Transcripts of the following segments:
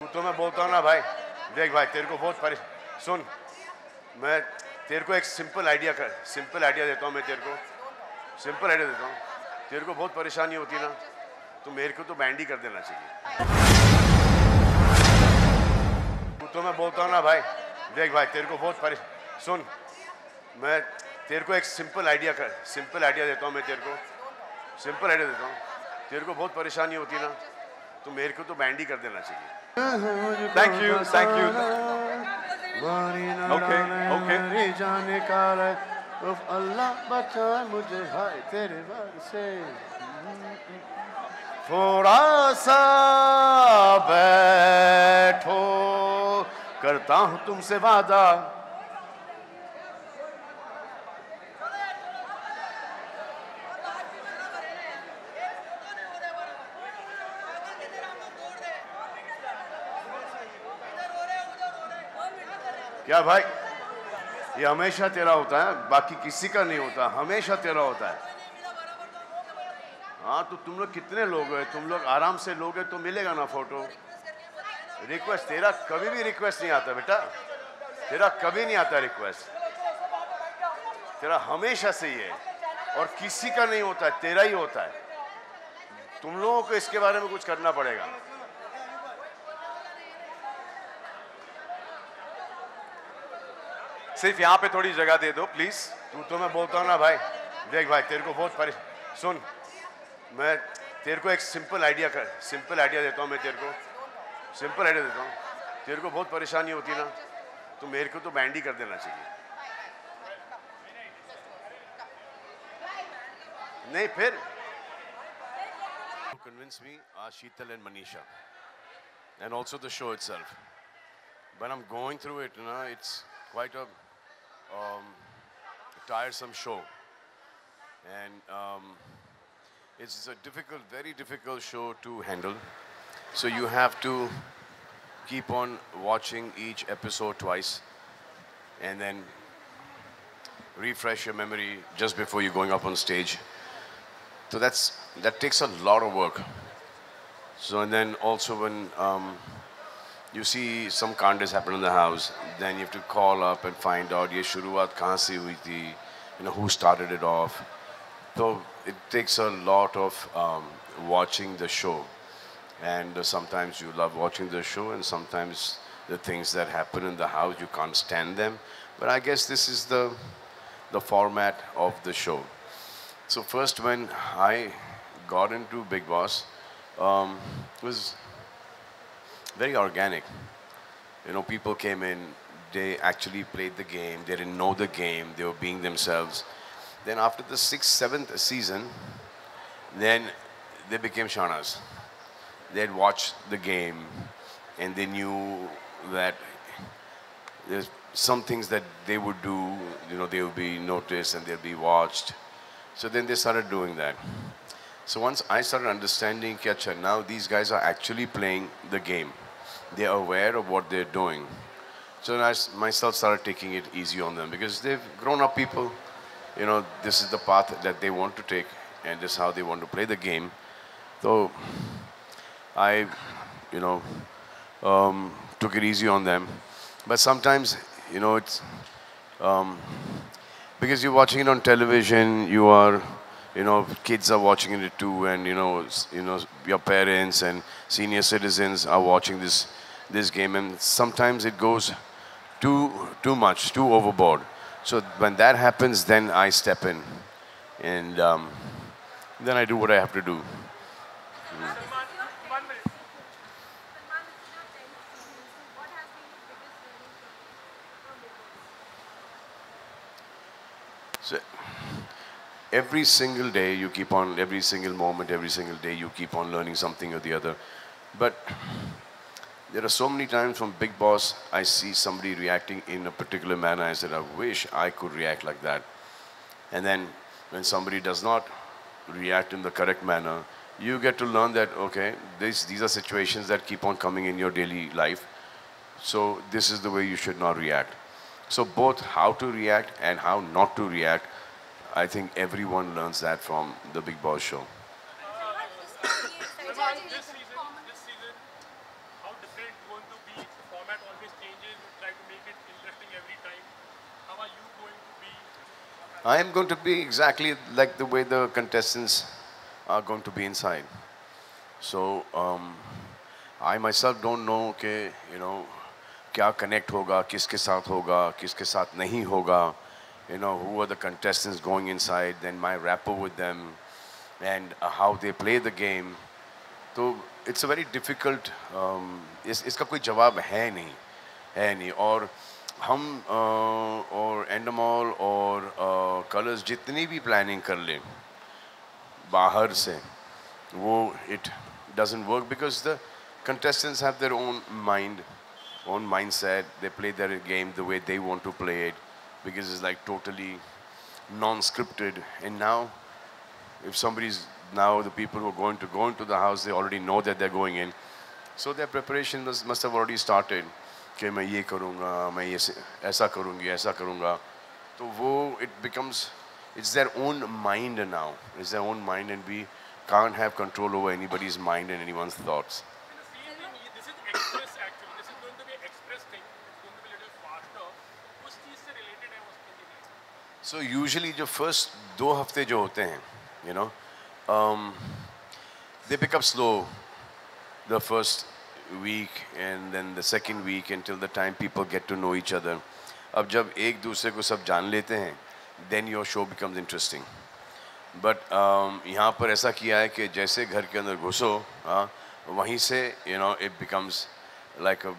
तू तो मैं बोलता हूँ ना भाई, देख भाई तेरे को बहुत सुन, मैं तेरे को एक सिंपल आइडिया देता हूँ। मैं तेरे को सिंपल आइडिया देता हूँ। तेरे को बहुत परेशानी होती ना, तो मेरे को तो बैंड ही कर देना चाहिए। तू तो मैं बोलता हूँ ना भाई, देख भाई तेरे को बहुत सुन, मैं तेरे को एक सिंपल आइडिया देता हूँ। मैं तेरे को सिंपल आइडिया देता हूँ। तेरे को बहुत परेशानी होती ना, तो मेरे को तो बैंड ही कर देना चाहिए। Thank you, thank you. Okay, okay. जाने का अल्लाह बचा मुझे हाय तेरे बार से। थोड़ा सा बैठो, करता हूँ तुमसे वादा। क्या भाई, ये हमेशा तेरा होता है, बाकी किसी का नहीं होता, हमेशा तेरा होता है। हाँ तो तुम लोग कितने लोग हैं, तुम लोग आराम से लोगे तो मिलेगा ना फोटो। रिक्वेस्ट तेरा कभी भी रिक्वेस्ट नहीं आता बेटा, तेरा कभी नहीं आता रिक्वेस्ट, तेरा हमेशा से ही है और किसी का नहीं होता है, तेरा ही होता है। तुम लोगों को इसके बारे में कुछ करना पड़ेगा। सिर्फ यहाँ पे थोड़ी जगह दे दो प्लीज। तू तो मैं बोलता हूँ ना भाई, देख भाई तेरे को बहुत सुन, मैं तेरे को एक सिंपल आइडिया देता हूँ। मैं तेरे को सिंपल आइडिया देता हूँ। तेरे को बहुत परेशानी होती ना, तो मेरे को तो बैंड ही कर देना चाहिए। नहीं फिर convince me are Sheetal and Manisha, and also the show itself. But I'm going through it, you know, it's quite a tiresome show, and it's a very difficult show to handle. So you have to keep on watching each episode twice, and then refresh your memory just before you're going up on stage. So that takes a lot of work. So and then also when you see some contests happen in the house, then you have to call up and find out ye shuruaat kahan se hui thi, you know, who started it off. So it takes a lot of watching the show, and sometimes you love watching the show, and sometimes the things that happen in the house you can't stand them. But I guess this is the format of the show. So first when I got into Bigg Boss, it was very organic. You know, people came in, they actually played the game, they didn't know the game, they were being themselves. Then after the 6th, 7th season, then they became Shanas. They had watched the game and they knew that there's some things that they would do, you know, they would be noticed and they'll be watched. So then they started doing that. So once I started understanding, Kyacha, now these guys are actually playing the game. They are aware of what they're doing. So I myself started taking it easy on them because they've grown up people. You know, this is the path that they want to take and this is how they want to play the game. So I, you know, took it easy on them. But sometimes, you know, it's because you're watching it on television, you are, you know, kids are watching it too, and you know, your parents and senior citizens are watching this game, and sometimes it goes too much, too overboard. So when that happens, then I step in, and then I do what I have to do. So every single day you keep on, every single moment, every single day you keep on learning something or the other. But there are so many times from Bigg Boss, I see somebody reacting in a particular manner. I said, I wish I could react like that. And then when somebody does not react in the correct manner, you get to learn that, okay, these are situations that keep on coming in your daily life. So this is the way you should not react. So both how to react and how not to react, I think everyone learns that from the Bigg Boss show. This season, how different I am going to be exactly like the way the contestants are going to be inside. So I myself don't know कि क्या connect होगा, किसके साथ होगा, किसके साथ नहीं होगा. Who are the contestants going inside, then my rapport with them, and how they play the game. तो it's a very difficult. इसका कोई जवाब है नहीं और हम और एंडमॉल और कलर्स जितनी भी प्लानिंग कर लें बाहर से वो it doesn't work because the contestants have their own mindset. They play their game the way they want to play it because it's like totally non-scripted. And now if somebody's now the people who are going to go into the house, they already know that they're going in, so their preparation must have already started कि मैं ये करूँगा, मैं ये ऐसा करूँगी, ऐसा करूँगा. तो वो it becomes it's their own mind now. It's their own mind and we can't have control over anybody's mind and anyone's thoughts. This is express actually. This is going to be express thing. It's going to be a little faster. उस चीज से related है उसके लिए. So usually जो first 2 हफ्ते जो होते हैं, they pick up slow the first week and then the second week until the time people get to know each other. अब जब एक दूसरे को सब जान लेते हैं, then your show becomes interesting. But यहाँ पर ऐसा किया है कि जैसे घर के अंदर घुसो, वहीं से it becomes like a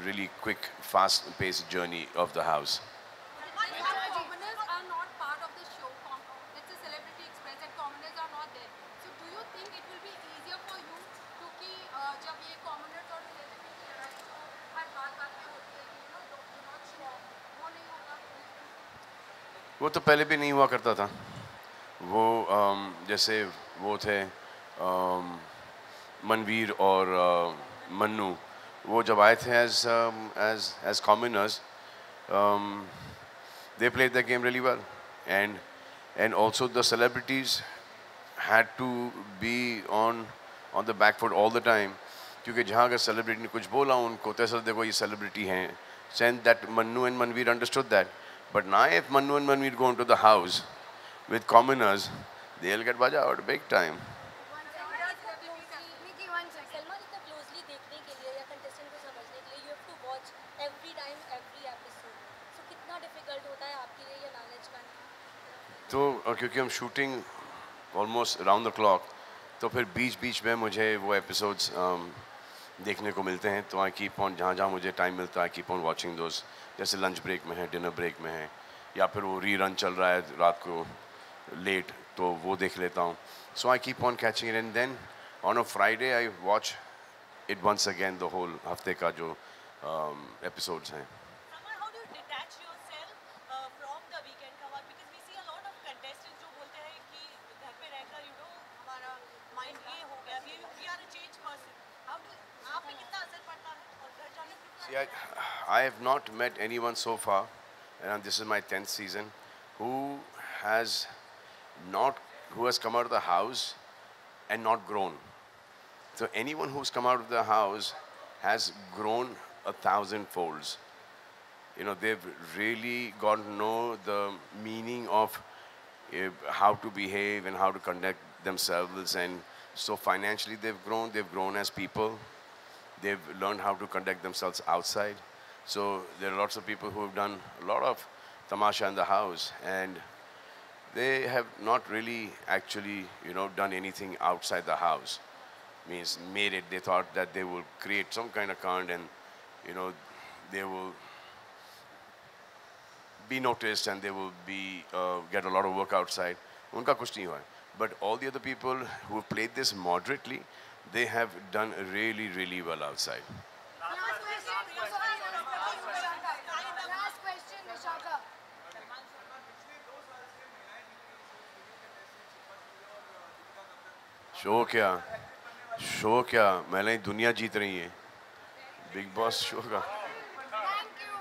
really quick, fast-paced journey of the house. Commoners are not part of the show. Let's say Celebrity Express and commoners are not there. So do you think it will be easier for you क्योंकि जब ये commoners और celebrity की लड़ाई तो हर बात में होती है कि do not show वो नहीं होगा. वो तो पहले भी नहीं हुआ करता था. वो जैसे वो थे मनवीर और मन्नू, वो जब आए थे as commoners, they played the game really well, and also the celebrities had to be on the back foot all the time, क्योंकि जहाँ अगर celebrity ने कुछ बोला उनको तो ऐसा देखो ये celebrity हैं. And that Mannu and Manveer understood that. But now if Mannu and Manveer go into the house with commoners, they'll get baja out big time. Salma जितना क्लोजली देखने के लिए या कंटेस्टेंट को समझने के लिए you have to watch every time every episode. So कितना डिफिकल्ट होता है आपके लिए ये मैनेज करना? तो क्योंकि हम shooting almost round the clock, तो फिर बीच में मुझे वो एपिसोड्स देखने को मिलते हैं. तो आई कीप ऑन जहाँ मुझे टाइम मिलता है, कीप ऑन वॉचिंग दोस. जैसे लंच ब्रेक में है, डिनर ब्रेक में है, या फिर वो रीरन चल रहा है रात को लेट, तो वो देख लेता हूँ. So I keep on catching it and then on a Friday I watch it once again the whole हफ्ते का जो एपिसोड्स हैं. How do you detach yourself from the weekend का work? Because we see a lot of contestants जो बोलते हैं कि घर पे रहकर हमारा mind ये हो गया, we are a changed person. How do आप पे कितना असर पड़ता है और घर जाने पे कितना? See, I have not met anyone so far, and this is my 10th season, who has come out of the house and not grown. So anyone who's come out of the house has grown 1,000 folds. They've really got to know the meaning of how to behave and how to conduct themselves, and so financially they've grown as people. They've learned how to conduct themselves outside. So there are lots of people who have done a lot of tamasha in the house, and they have not really actually done anything outside the house. Means made it. They thought that they will create some kind of content and they will be noticed and they will be get a lot of work outside. Unka kuch nahi hua hai. But all the other people who have played this moderately, they have done really, really well outside. Last question, Vishaka. Show क्या मैंने दुनिया जीत रही है big boss show का. Thank you.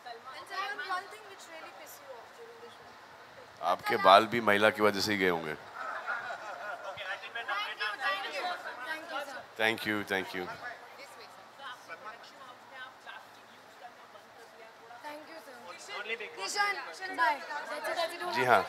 And Salman, one thing which really pisses you off during the show. आपके बाल भी महिला की वजह से ही गए होंगे. Thank you, sir. Thank you. Thank you, sir. Kishan, bye. That's it. जी हाँ